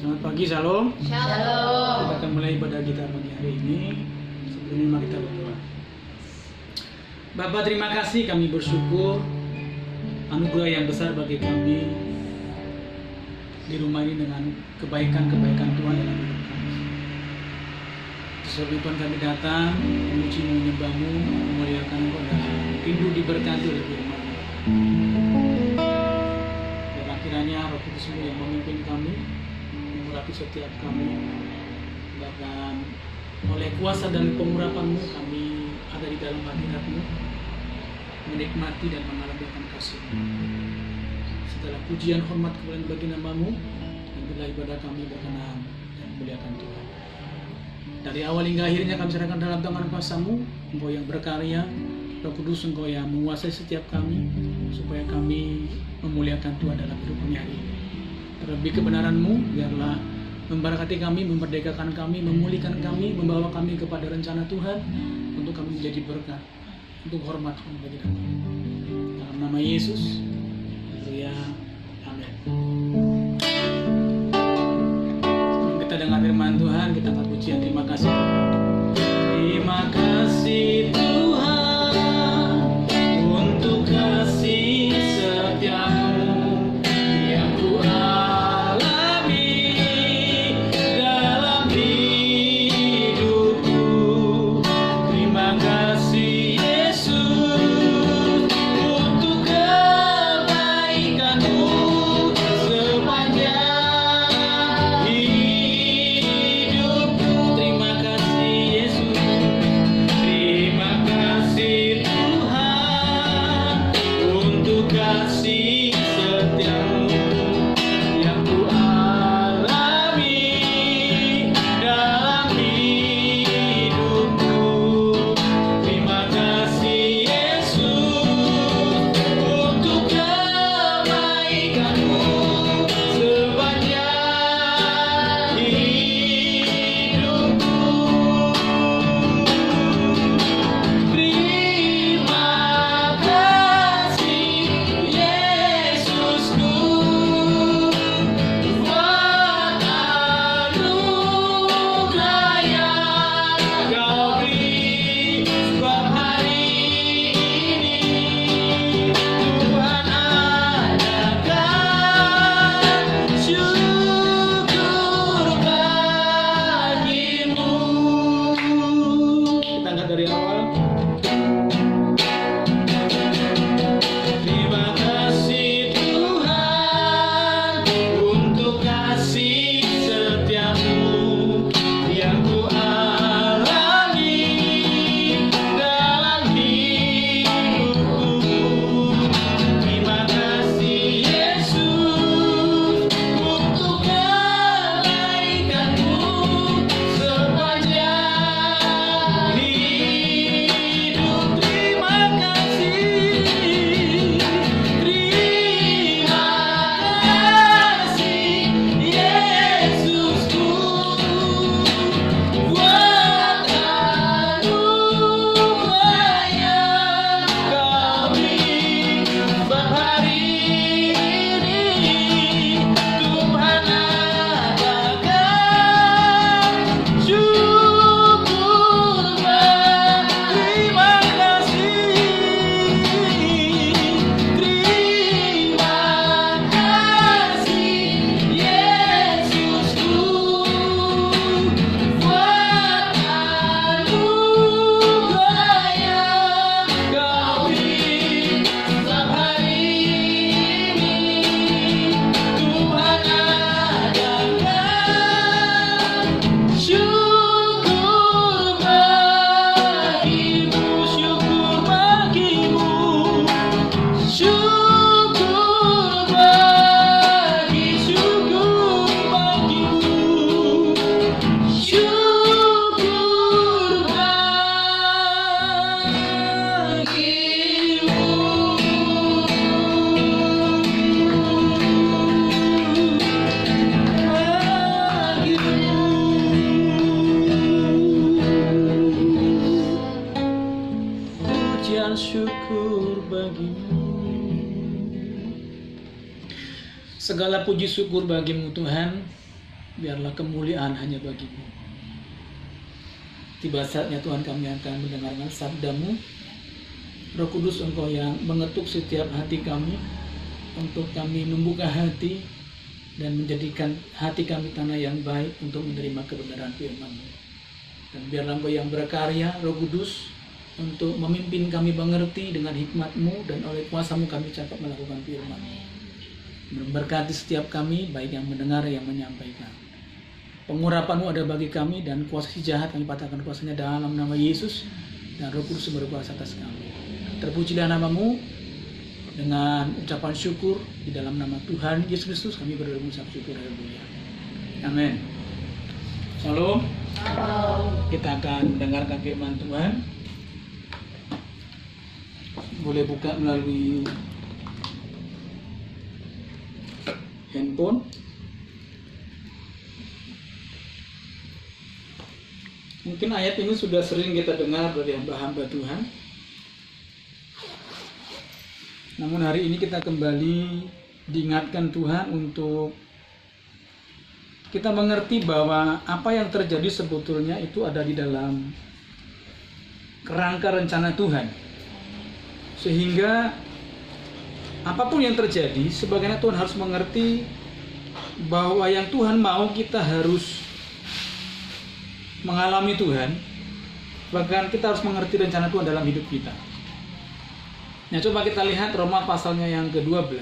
Selamat pagi, Shalom. Shalom. Kita akan mulai ibadah kita pagi hari ini. Sebelumnya mari kita berdoa. Bapa, terima kasih, kami bersyukur anugerah yang besar bagi kami di rumah ini dengan kebaikan-kebaikan Tuhan dalam hidup kami. Sebab Tuhan kami datang memuji menyembah-Mu, memuliakan Engkau dan rindu diberkati oleh firman-Mu. Dan kiranya Roh Kudus-Mu yang memimpin kami, memurapi setiap kami, bahkan oleh kuasa dan pengurapan-Mu kami ada di dalam hadirat-Mu, menikmati dan mengalami akan kasih-Mu. Segala pujian hormat kemuliaan bagi nama-Mu, dan bila ibadah kami berkenan dan memuliakan Tuhan. Dari awal hingga akhirnya kami serahkan dalam tangan kuasa-Mu, Engkau yang berkarya, Roh Kudus Engkau yang menguasai setiap kami, supaya kami memuliakan Tuhan dalam hidup kami hari ini. Terlebih kebenaran-Mu, biarlah memberkati kami, memerdekakan kami, memulihkan kami, membawa kami kepada rencana Tuhan, untuk kami menjadi berkat, untuk hormat bagi nama-Mu. Dalam nama Yesus, haleluya, amin. Sebelum kita dengar firman Tuhan, kita angkat pujian terima kasih. Terima kasih Tuhan untuk kasih setiamu yang ku alami dalam hidupku. Terima kasih Yesus untuk kebaikan-Mu sepanjang hidupku. Terima kasih Yesus. Terima kasih Tuhan untuk kasih setiamu yang ku alami dalam hidupku. Terima kasih Yesus untuk kebaikan-Mu sepanjang hidupku. Terima kasih Yesusku buat anugerah yang Kau beri. Sebab hari ini Tuhan adakan syukur bagimu. Kita angkat dari awal. Terima kasih Tuhan untuk kasih setiamu yang ku alami dalam hidupku. Terima kasih Yesus untuk kebaikan-Mu sepanjang hidup. Terima kasih. Terima kasih Yesusku buat anugerah yang Kau beri. Sebab hari ini Tuhan adakan syukur. Terima kasih. Terima kasih Yesusku buat anugerah yang Kau beri. Sebab hari ini Tuhan adakan syukur bagimu, syukur bagimu, syukur bagimu, syukur pujian syukur bagimu. Segala puji syukur bagimu Tuhan, biarlah kemuliaan hanya bagi-Mu. Tiba saatnya Tuhan kami akan mendengarkan sabda-Mu. Roh Kudus, Engkau yang mengetuk setiap hati kami, untuk kami membuka hati dan menjadikan hati kami tanah yang baik untuk menerima kebenaran firman-Mu. Dan biarlah Engkau yang berkarya, Roh Kudus, untuk memimpin kami mengerti dengan hikmat-Mu, dan oleh kuasa-Mu kami cakap melakukan firman-Mu. Memberkati setiap kami, baik yang mendengar yang menyampaikan. Pengurapan-Mu ada bagi kami, dan kuasa si jahat kami patahkan kuasanya dalam nama Yesus, dan Roh Kudus berkuasa atas kami. Terpujilah nama-Mu. Dengan ucapan syukur di dalam nama Tuhan Yesus Kristus kami berdoa mengucap syukur. Haleluya. Amin. Shalom. Kita akan mendengarkan firman Tuhan. Boleh buka melalui handphone. Mungkin ayat ini sudah sering kita dengar dari hamba-hamba Tuhan. Namun hari ini kita kembali diingatkan Tuhan untuk kita mengerti bahwa apa yang terjadi sebetulnya itu ada di dalam kerangka rencana Tuhan. Sehingga apapun yang terjadi, sebagaimana Tuhan harus mengerti bahwa yang Tuhan mau kita harus mengalami Tuhan. Bahkan kita harus mengerti rencana Tuhan dalam hidup kita. Nah, coba kita lihat Roma pasalnya yang ke-12.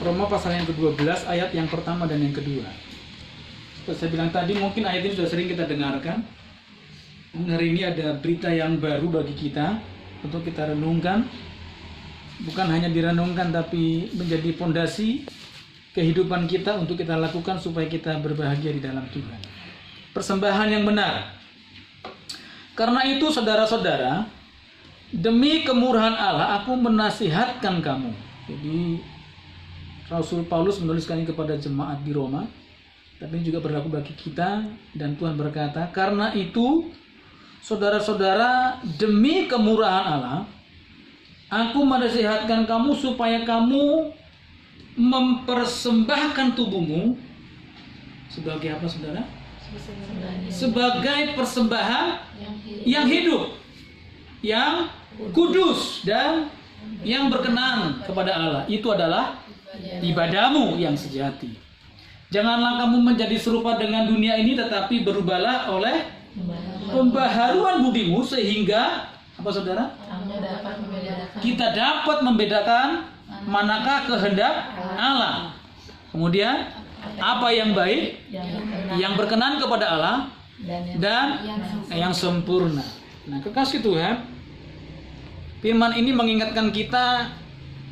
Roma pasal yang ke-12 ayat yang pertama dan yang kedua. Seperti saya bilang tadi, mungkin ayat ini sudah sering kita dengarkan. Hari ini ada berita yang baru bagi kita untuk kita renungkan. Bukan hanya direnungkan, tapi menjadi fondasi kehidupan kita untuk kita lakukan supaya kita berbahagia di dalam Tuhan. Persembahan yang benar. Karena itu saudara-saudara, demi kemurahan Allah aku menasihatkan kamu. Jadi Rasul Paulus menuliskan ini kepada jemaat di Roma, tapi ini juga berlaku bagi kita. Dan Tuhan berkata, karena itu saudara-saudara, demi kemurahan Allah aku menasihatkan kamu supaya kamu mempersembahkan tubuhmu sebagai apa, saudara? Sebagai persembahan yang hidup, yang kudus, dan yang berkenan kepada Allah. Itu adalah ibadahmu yang sejati. Janganlah kamu menjadi serupa dengan dunia ini, tetapi berubahlah oleh pembaharuan budimu, sehingga apa, saudara? Kita dapat membedakan manakah kehendak Allah. Kemudian apa yang baik, yang berkenan kepada Allah, dan yang sempurna. Nah, kekasih Tuhan, firman ini mengingatkan kita,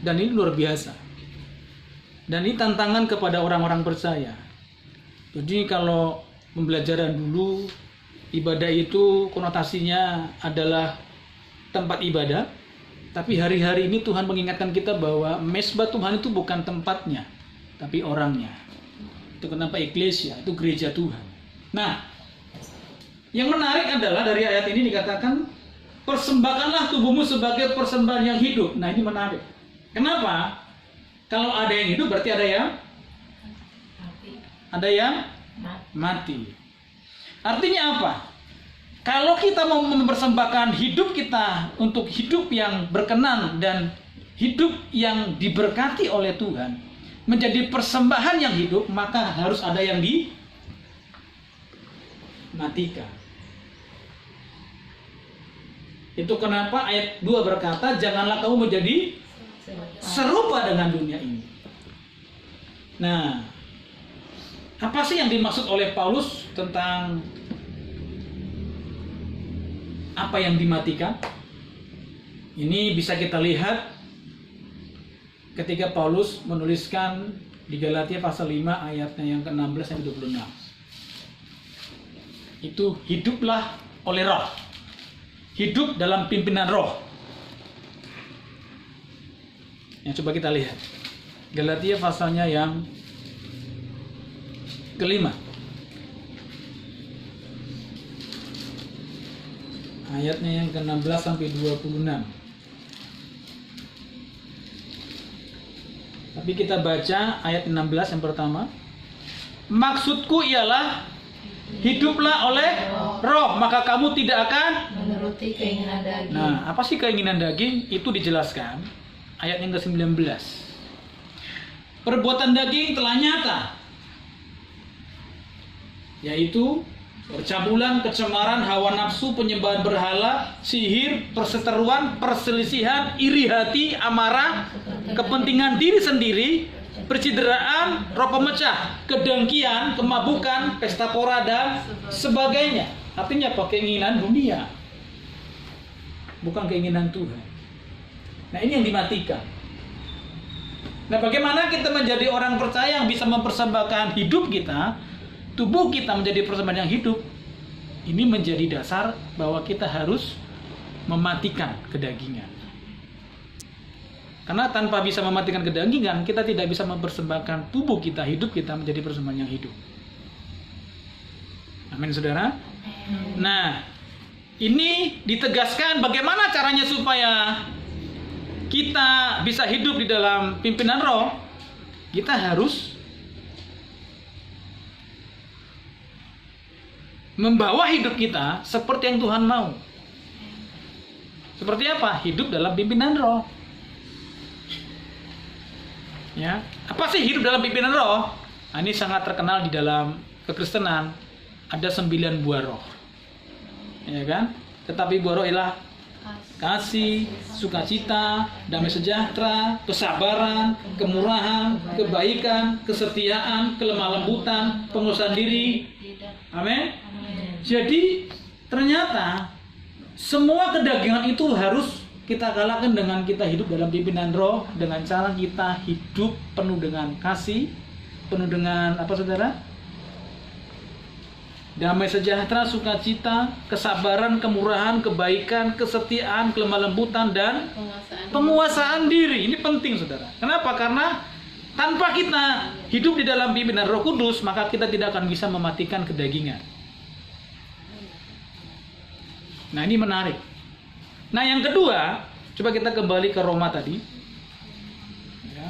dan ini luar biasa. Dan ini tantangan kepada orang-orang percaya. Jadi kalau pembelajaran dulu, ibadah itu konotasinya adalah tempat ibadah. Tapi hari-hari ini Tuhan mengingatkan kita bahwa mesbah Tuhan itu bukan tempatnya, tapi orangnya. Itu kenapa eklesia, itu gereja Tuhan. Nah, yang menarik adalah dari ayat ini dikatakan, persembahkanlah tubuhmu sebagai persembahan yang hidup. Nah, ini menarik. Kenapa? Kalau ada yang hidup berarti ada yang mati. Artinya apa? Kalau kita mau mempersembahkan hidup kita untuk hidup yang berkenan dan hidup yang diberkati oleh Tuhan, menjadi persembahan yang hidup, maka harus ada yang dimatikan. Itu kenapa ayat 2 berkata, janganlah kamu menjadi serupa dengan dunia ini. Nah, apa sih yang dimaksud oleh Paulus tentang apa yang dimatikan? Ini bisa kita lihat ketika Paulus menuliskan di Galatia pasal 5 ayatnya yang ke-16 sampai 26. Itu hiduplah oleh roh. Hidup dalam pimpinan roh. Yang coba kita lihat. Galatia pasalnya yang ke-5. Ayatnya yang ke-16 sampai 26. Tapi Tapi kita baca ayat 16 yang pertama. Maksudku ialah hiduplah oleh roh, maka kamu tidak akan menuruti keinginan daging. Nah, apa sih keinginan daging? Itu dijelaskan ayat yang ke-19. Perbuatan daging telah nyata, yaitu percabulan, kecemaran, hawa nafsu, penyembahan berhala, sihir, perseteruan, perselisihan, iri hati, amarah, kepentingan diri sendiri, percideraan, roh pemecah, kedengkian, kemabukan, pesta pora, dan sebagainya. Artinya apa? Keinginan dunia, bukan keinginan Tuhan. Nah, ini yang dimatikan. Nah, bagaimana kita menjadi orang percaya yang bisa mempersembahkan hidup kita, tubuh kita menjadi persembahan yang hidup? Ini menjadi dasar bahwa kita harus mematikan kedagingan. Karena tanpa bisa mematikan kedagingan, kita tidak bisa mempersembahkan tubuh kita, hidup kita menjadi persembahan yang hidup. Amin, saudara. Nah, ini ditegaskan bagaimana caranya supaya kita bisa hidup di dalam pimpinan roh. Kita harus membawa hidup kita seperti yang Tuhan mau. Seperti apa? Hidup dalam pimpinan roh. Ya, apa sih hidup dalam pimpinan roh? Nah, ini sangat terkenal di dalam kekristenan. Ada 9 buah roh, ya kan? Tetapi buah roh ialah kasih, sukacita, damai sejahtera, kesabaran, kemurahan, kebaikan, kesetiaan, kelemah lembutan, penguasaan diri. Amin. Jadi ternyata semua kedagingan itu harus kita kalahkan dengan kita hidup dalam pimpinan roh, dengan cara kita hidup penuh dengan kasih, penuh dengan apa, saudara? Damai sejahtera, sukacita, kesabaran, kemurahan, kebaikan, kesetiaan, kelemah lembutan, dan penguasaan diri. Ini penting, saudara. Kenapa? Karena tanpa kita hidup di dalam pimpinan Roh Kudus, maka kita tidak akan bisa mematikan kedagingan. Nah, ini menarik. Nah, yang kedua, coba kita kembali ke Roma tadi. Ya.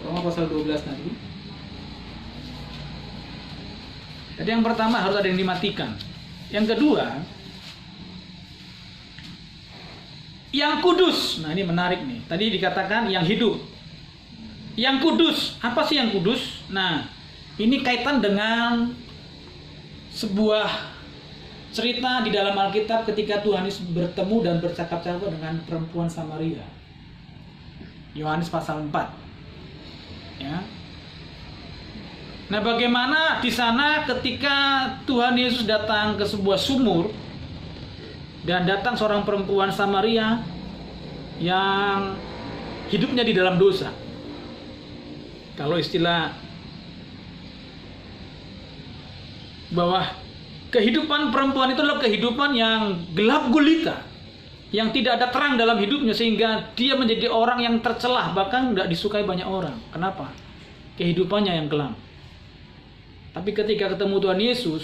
Roma pasal 12 tadi. Jadi yang pertama harus ada yang dimatikan. Yang kedua, yang kudus. Nah, ini menarik nih. Tadi dikatakan yang hidup. Yang kudus. Apa sih yang kudus? Nah, ini kaitan dengan sebuah cerita di dalam Alkitab ketika Tuhan Yesus bertemu dan bercakap-cakap dengan perempuan Samaria. Yohanes pasal 4. Ya. Nah, bagaimana di sana ketika Tuhan Yesus datang ke sebuah sumur dan datang seorang perempuan Samaria yang hidupnya di dalam dosa. Kalau istilah bahwa kehidupan perempuan itu adalah kehidupan yang gelap gulita, yang tidak ada terang dalam hidupnya, sehingga dia menjadi orang yang tercelah, bahkan tidak disukai banyak orang. Kenapa? Kehidupannya yang kelam. Tapi ketika ketemu Tuhan Yesus,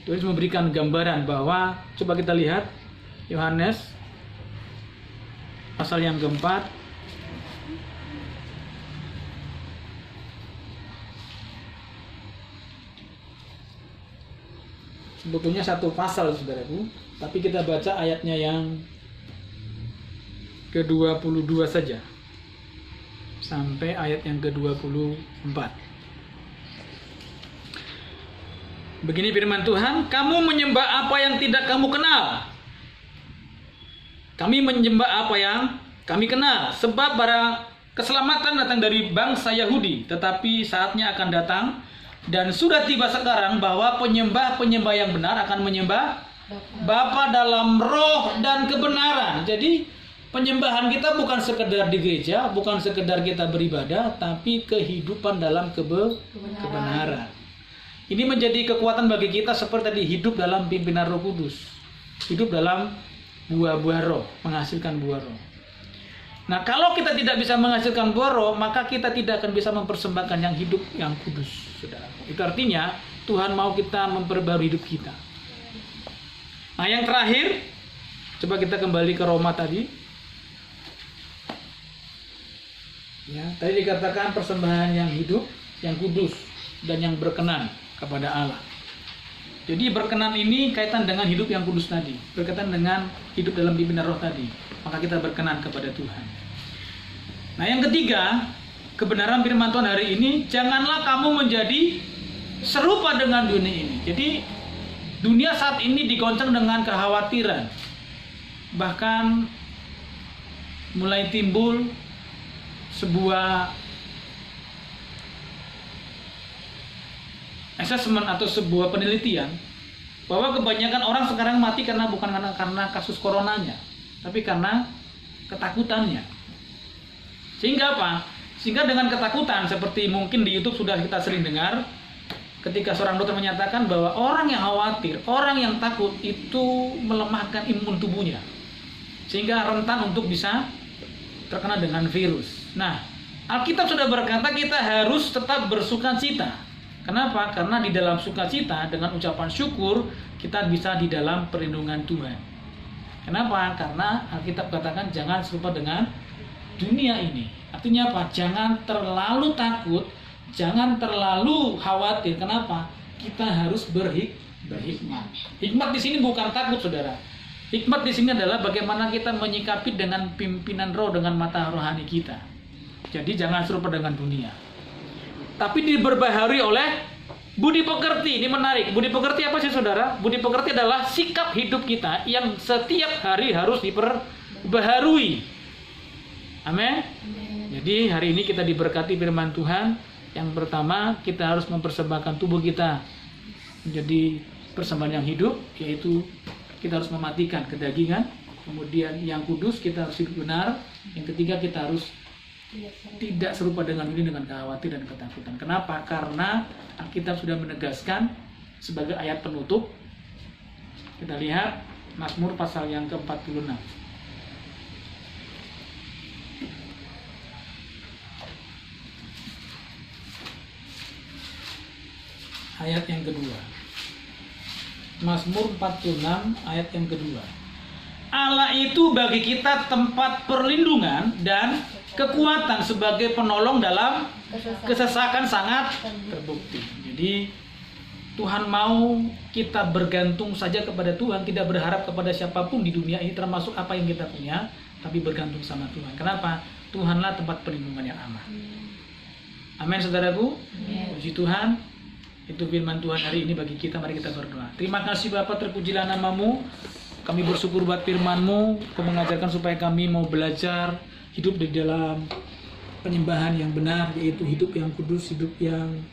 Tuhan Yesus memberikan gambaran bahwa, coba kita lihat Yohanes pasal yang keempat. Sebetulnya satu pasal, saudaraku, tapi kita baca ayatnya yang ke-22 saja sampai ayat yang ke-24. Begini firman Tuhan, kamu menyembah apa yang tidak kamu kenal. Kami menyembah apa yang kami kenal, sebab barang keselamatan datang dari bangsa Yahudi, tetapi saatnya akan datang dan sudah tiba sekarang bahwa penyembah-penyembah yang benar akan menyembah Bapa dalam roh dan kebenaran. Jadi penyembahan kita bukan sekedar di gereja, bukan sekedar kita beribadah, tapi kehidupan dalam kebenaran. Ini menjadi kekuatan bagi kita seperti tadi, hidup dalam pimpinan Roh Kudus. Hidup dalam buah-buah roh, menghasilkan buah roh. Nah, kalau kita tidak bisa menghasilkan buah roh, maka kita tidak akan bisa mempersembahkan yang hidup, yang kudus, saudara. Itu artinya Tuhan mau kita memperbarui hidup kita. Nah, yang terakhir, coba kita kembali ke Roma tadi. Ya, tadi dikatakan persembahan yang hidup, yang kudus, dan yang berkenan kepada Allah. Jadi berkenan ini kaitan dengan hidup yang kudus tadi, berkaitan dengan hidup dalam pimpinan roh tadi. Maka kita berkenan kepada Tuhan. Nah, yang ketiga, kebenaran firman Tuhan hari ini, janganlah kamu menjadi serupa dengan dunia ini. Jadi dunia saat ini digoncang dengan kekhawatiran. Bahkan mulai timbul sebuah assessment atau sebuah penelitian bahwa kebanyakan orang sekarang mati bukan karena kasus coronanya, tapi karena ketakutannya. Sehingga apa? Sehingga dengan ketakutan, seperti mungkin di YouTube sudah kita sering dengar, ketika seorang dokter menyatakan bahwa orang yang khawatir, orang yang takut itu melemahkan imun tubuhnya, sehingga rentan untuk bisa terkena dengan virus. Nah, Alkitab sudah berkata kita harus tetap bersukacita. Kenapa? Karena di dalam sukacita dengan ucapan syukur kita bisa di dalam perlindungan Tuhan. Kenapa? Karena Alkitab katakan jangan serupa dengan dunia ini. Artinya apa? Jangan terlalu takut, jangan terlalu khawatir. Kenapa? Kita harus berhikmat. Hikmat di sini bukan takut, saudara. Hikmat di sini adalah bagaimana kita menyikapi dengan pimpinan roh dengan mata rohani kita. Jadi jangan serupa dengan dunia. Tapi diperbaharui oleh budi pekerti. Ini menarik. Budi pekerti apa sih, saudara? Budi pekerti adalah sikap hidup kita yang setiap hari harus diperbaharui. Amin. Jadi hari ini kita diberkati firman Tuhan. Yang pertama, kita harus mempersembahkan tubuh kita menjadi persembahan yang hidup, yaitu kita harus mematikan kedagingan. Kemudian yang kudus, kita harus hidup benar. Yang ketiga, kita harus tidak serupa dengan ini, dengan kekhawatiran dan ketakutan. Kenapa? Karena Alkitab sudah menegaskan sebagai ayat penutup. Kita lihat Mazmur pasal yang ke-46. Ayat yang kedua. Mazmur 46 ayat yang kedua. Allah itu bagi kita tempat perlindungan dan kekuatan sebagai penolong dalam kesesakan sangat terbukti. Jadi Tuhan mau kita bergantung saja kepada Tuhan, tidak berharap kepada siapapun di dunia ini termasuk apa yang kita punya, tapi bergantung sama Tuhan. Kenapa? Tuhanlah tempat perlindungan yang aman. Amin, saudaraku. Puji Tuhan. Itu firman Tuhan hari ini bagi kita. Mari kita berdoa. Terima kasih Bapa, terpujilah nama-Mu. Kami bersyukur buat firman-Mu. Kau mengajarkan supaya kami mau belajar hidup di dalam penyembahan yang benar, yaitu hidup yang kudus, hidup yang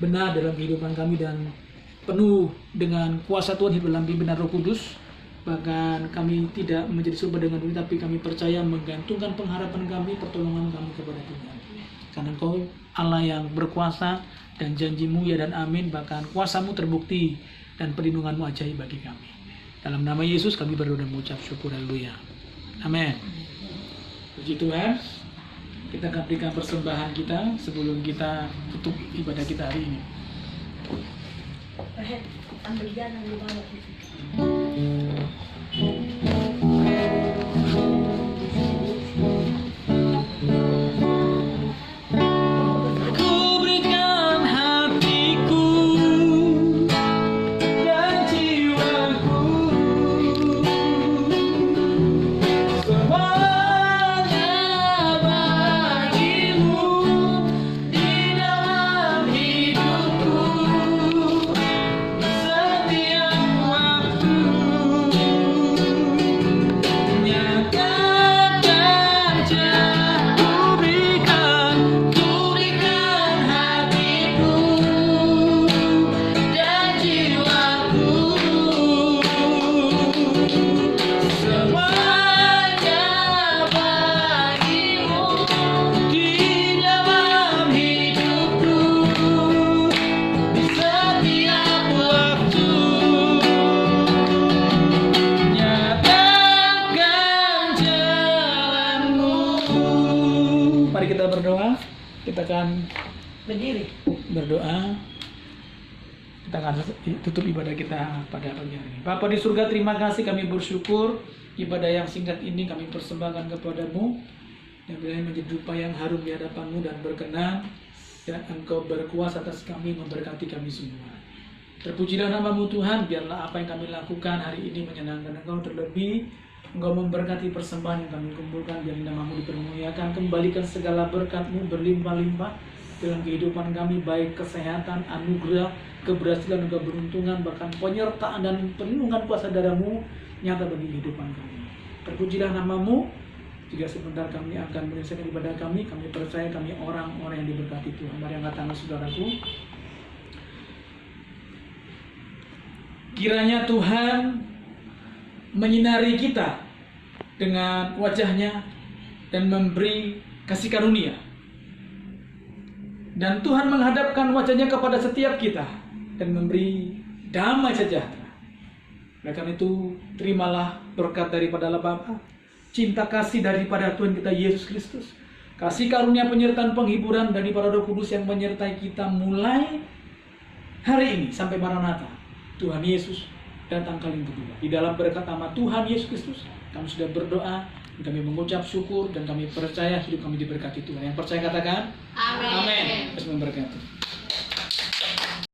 benar dalam kehidupan kami dan penuh dengan kuasa Tuhan hidup dalam pimpinan Roh Kudus. Bahkan kami tidak menjadi serupa dengan dunia, tapi kami percaya menggantungkan pengharapan kami, pertolongan kami kepada Tuhan. Karena Engkau Allah yang berkuasa dan janji-Mu ya dan amin, bahkan kuasa-Mu terbukti dan perlindungan-Mu ajaib bagi kami. Dalam nama Yesus kami berdoa dan mengucap syukur, haleluya. Amin. Puji Tuhan. Kita akan berikan persembahan kita sebelum kita tutup ibadah kita hari ini. Ambil jalan di bawah. Kita akan berdiri berdoa. Kita akan tutup ibadah kita pada pagi hari ini. Bapa di surga, terima kasih, kami bersyukur ibadah yang singkat ini kami persembahkan kepadamu. Dan biarlah menjadi rupa yang harum di hadapan-Mu dan berkenan, dan Engkau berkuasa atas kami, memberkati kami semua. Terpujilah nama-Mu Tuhan, biarlah apa yang kami lakukan hari ini menyenangkan Engkau, terlebih Engkau memberkati persembahan yang kami kumpulkan, biar nama-Mu dipermuliakan. Kembalikan segala berkat-Mu berlimpah-limpah dalam kehidupan kami, baik kesehatan, anugerah, keberhasilan, keberuntungan, bahkan penyertaan dan perlindungan kuasa darah-Mu nyata bagi kehidupan kami. Terpujilah nama-Mu. Jika sebentar kami akan menyelesaikan ibadah kami percaya kami orang-orang yang diberkati Tuhan. Mari angkat tangan saudaraku. Kiranya Tuhan menyinari kita dengan wajah-Nya dan memberi kasih karunia. Dan Tuhan menghadapkan wajah-Nya kepada setiap kita dan memberi damai sejahtera. Oleh karena itu, terimalah berkat daripada Allah Bapa, cinta kasih daripada Tuhan kita Yesus Kristus, kasih karunia penyertaan penghiburan daripada Roh Kudus yang menyertai kita mulai hari ini sampai Maranatha. Tuhan Yesus datang kali yang kedua. Di dalam berkat nama Tuhan Yesus Kristus, kami sudah berdoa, kami mengucap syukur, dan kami percaya hidup kami diberkati Tuhan. Yang percaya katakan, Amin. Amin. Terus memberkati.